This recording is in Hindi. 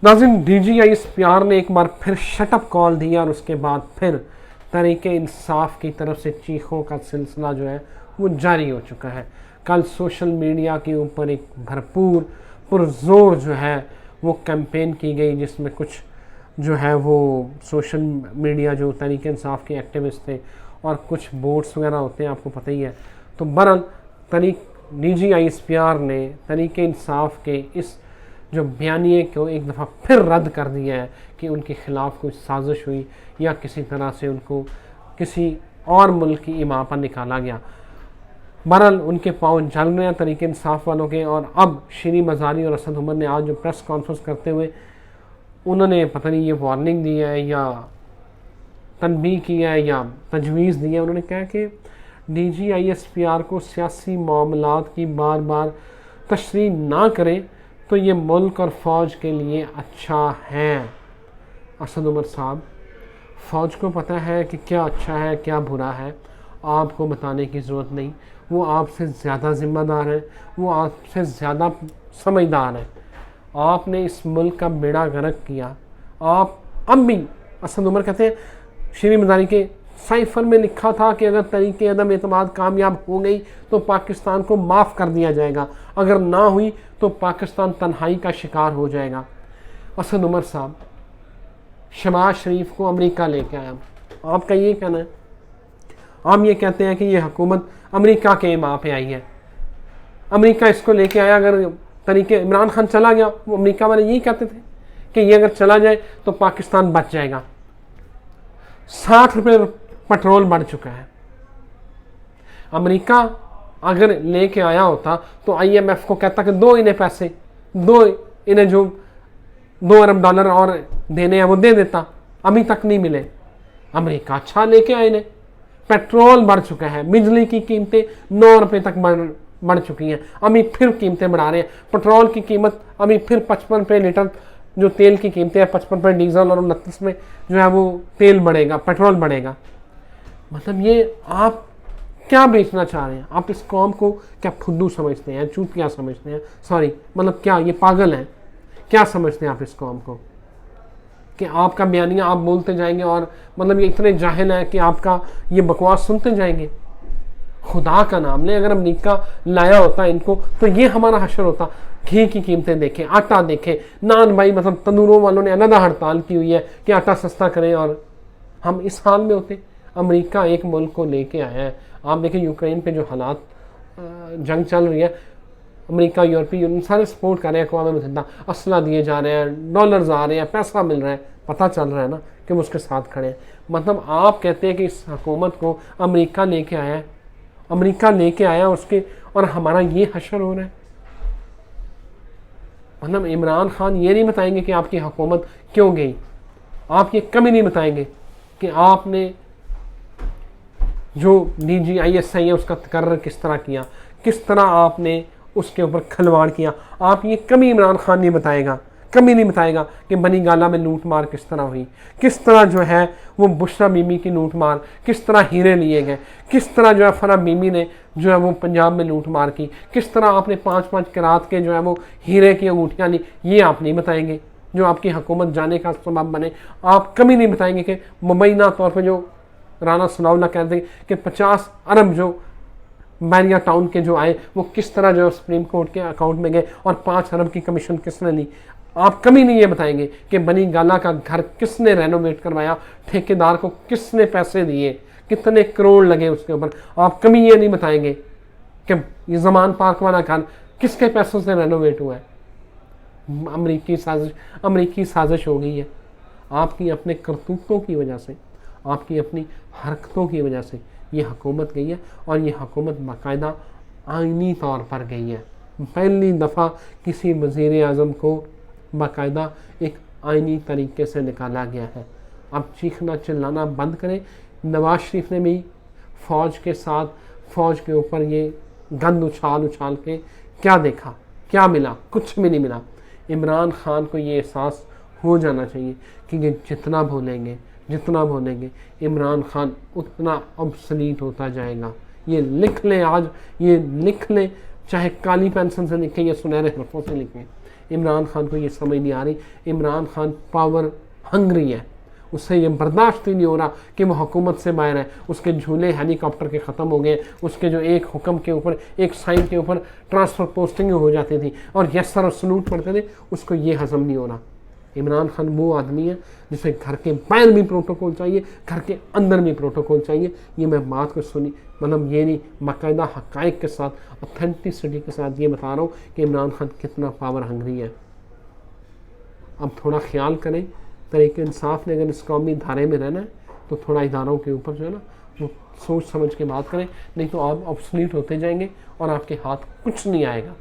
नाज़रीन, डीजीआई प्यार ने एक बार फिर शटअप कॉल दिया और उसके बाद फिर तहरीक इंसाफ की तरफ से चीखों का सिलसिला जो है वो जारी हो चुका है। कल सोशल मीडिया के ऊपर एक भरपूर पुरजोर जो है वो कैंपेन की गई, जिसमें कुछ जो है वो सोशल मीडिया जो तहरीक इंसाफ के एक्टिविस्ट थे और कुछ बोर्ड्स वगैरह होते हैं, आपको पता ही है। तो बहरहाल डीजीआई प्यार ने तहरीक इंसाफ के इस जो बयानिए को एक दफ़ा फिर रद्द कर दिया है कि उनके ख़िलाफ़ कोई साजिश हुई या किसी तरह से उनको किसी और मुल्क की इमा पर निकाला गया। बहरहाल उनके पाँव जल रहे हैं तहरीक इंसाफ वालों के। और अब शीरी मज़ारी और असद उमर ने आज जो प्रेस कॉन्फ्रेंस करते हुए उन्होंने पता नहीं ये वार्निंग दी है या तनबीह की है या तजवीज़ दी है। उन्होंने कहा कि DGISPR को सियासी मामलात की बार बार तशरीह ना करें तो ये मुल्क और फ़ौज के लिए अच्छा है। असद उमर साहब, फ़ौज को पता है कि क्या अच्छा है क्या बुरा है, आपको बताने की ज़रूरत नहीं। वो आपसे ज़्यादा ज़िम्मेदार हैं, वो आपसे ज़्यादा समझदार हैं। आपने इस मुल्क का बेड़ा गर्क किया। आप अब भी, असद उमर कहते हैं, शीरी मज़ारी के साइफर में लिखा था कि अगर तरीके अदम एतमाद कामयाब हो गई तो पाकिस्तान को माफ़ कर दिया जाएगा, अगर ना हुई तो पाकिस्तान तन्हाई का शिकार हो जाएगा। असद उमर साहब शहबाज शरीफ को अमेरिका लेके आया, आपका ये कहना है। आप ये कहते हैं कि ये हुकूमत अमेरिका के इमाम पे आई है, अमेरिका इसको लेके आया। अगर तरीके इमरान खान चला गया, वो अमेरिका वाले यही कहते थे कि ये अगर चला जाए तो पाकिस्तान बच जाएगा। 60 रुपये पेट्रोल बढ़ चुका है। अमेरिका अगर लेके आया होता तो IMF को कहता कि दो इन्हें पैसे, दो इन्हें जो $2 अरब और देने हैं वो दे देता, अभी तक नहीं मिले। अमेरिका अच्छा लेके आए ने। पेट्रोल बढ़ चुका है, बिजली की कीमतें 9 रुपये तक बढ़ चुकी हैं, अभी फिर कीमतें बढ़ा रहे हैं। पेट्रोल की कीमत अभी फिर 55 रुपये लीटर जो तेल की कीमतें हैं, 55 रुपये डीजल और 29 में जो है वो तेल बढ़ेगा, पेट्रोल बढ़ेगा। मतलब ये आप क्या बेचना चाह रहे हैं? आप इस कौम को क्या फुद्दू समझते हैं, चूतिया समझते हैं? सॉरी, मतलब क्या ये पागल हैं? क्या समझते हैं आप इस कौम को कि आपका बयानिया आप बोलते जाएंगे और मतलब ये इतने जाहिल हैं कि आपका ये बकवास सुनते जाएंगे? खुदा का नाम ले, अगर अमेरिका लाया होता इनको तो ये हमारा हशर होता। घी की कीमतें देखें, आटा देखें, नान भाई, मतलब तंदूरों वालों ने अलग हड़ताल की हुई है कि आटा सस्ता करें और हम इस हाल में होते। अमेरिका एक मुल्क को लेके आया है। आप देखें यूक्रेन पे जो हालात जंग चल रही है, अमेरिका, यूरोपीय यूनियन सारे सपोर्ट कर रहे हैं, अक़वाम मुत्तहिदा असला दिए जा रहे हैं, डॉलर्स आ रहे हैं, पैसा मिल रहा है, पता चल रहा है ना कि वो उसके साथ खड़े हैं। मतलब आप कहते हैं कि इस हुकूमत को अमेरिका लेके आया है, अमेरिका लेके आया उसके, और हमारा ये हशर हो रहा है। मतलब इमरान खान ये नहीं बताएंगे कि आपकी हुकूमत क्यों गई, आप ये कभी नहीं बताएंगे कि आपने जो DGISI है उसका तकर्रर किस तरह किया, किस तरह आपने उसके ऊपर खलवाड़ किया। आप ये कभी इमरान खान नहीं बताएगा, कभी नहीं बताएगा कि बनी गाला में लूट मार किस तरह हुई, किस तरह जो है वो बुशरा बीबी की लूट मार, किस तरह हीरे लिए गए, किस तरह जो है फरा बीबी ने जो है वो पंजाब में लूट मार की, किस तरह आपने 5-5 करात के जो है वो हीरे की अंगूठियाँ ली। ये आप नहीं बताएंगे जो आपकी हुकूमत जाने का सबब बने। आप कभी नहीं बताएंगे कि मुबैना तौर पर जो राना सनाउल्लाह कहते हैं कि 50 अरब जो बैरिया टाउन के जो आए वो किस तरह जो सुप्रीम कोर्ट के अकाउंट में गए और 5 अरब की कमीशन किसने ली। आप कभी नहीं ये बताएंगे कि बनी गाला का घर किसने रेनोवेट करवाया, ठेकेदार को किसने पैसे दिए, कितने करोड़ लगे उसके ऊपर। आप कभी ये नहीं बताएंगे कि ये जमान पार्क वाला घर किसके पैसों से रेनोवेट हुआ है। अमरीकी साजिश हो गई है आपकी अपने करतूतों की वजह से, आपकी अपनी हरकतों की वजह से ये हुकूमत गई है। और ये हुकूमत बाकायदा आइनी तौर पर गई है। पहली दफ़ा किसी वज़ीर आज़म को बाकायदा एक आइनी तरीके से निकाला गया है। अब चीखना चिल्लाना बंद करें। नवाज शरीफ ने भी फ़ौज के साथ, फ़ौज के ऊपर ये गंद उछाल के क्या देखा, क्या मिला? कुछ भी नहीं मिला। इमरान खान को ये एहसास हो जाना चाहिए कि ये जितना भूलेंगे इमरान खान उतना ऑब्सलीट होता जाएगा। ये लिख लें, आज ये लिख लें, चाहे काली पेंसिल से लिखें या सुनहरे हरफों से लिखें, इमरान खान को ये समझ नहीं आ रही। इमरान खान पावर हंग्री है, उससे ये बर्दाश्त ही नहीं हो रहा कि वो हुकूमत से बाहर है। उसके झूले हेलीकॉप्टर के ख़त्म हो गए, उसके जो एक हुक्म के ऊपर, एक साइन के ऊपर ट्रांसफ़र पोस्टिंग हो जाती थी और यस सर और सलूट पढ़ते थे, उसको ये हज़म नहीं हो रहा। इमरान खान वो आदमी है जिसे घर के बाहर भी प्रोटोकॉल चाहिए, घर के अंदर भी प्रोटोकॉल चाहिए। ये मैं बात को सुनी, मतलब ये नहीं, बाकायदा हक़ाइक़ के साथ, ऑथेंटिसिटी के साथ ये बता रहा हूँ कि इमरान खान कितना पावर हंग्री है। अब थोड़ा ख्याल करें, तरीके इंसाफ ने अगर इस कौमी धारे में रहना है तो थोड़ा इदारों के ऊपर जो है ना वो सोच समझ के बात करें, नहीं तो आप ऑब्सोलीट होते जाएंगे और आपके हाथ कुछ नहीं आएगा।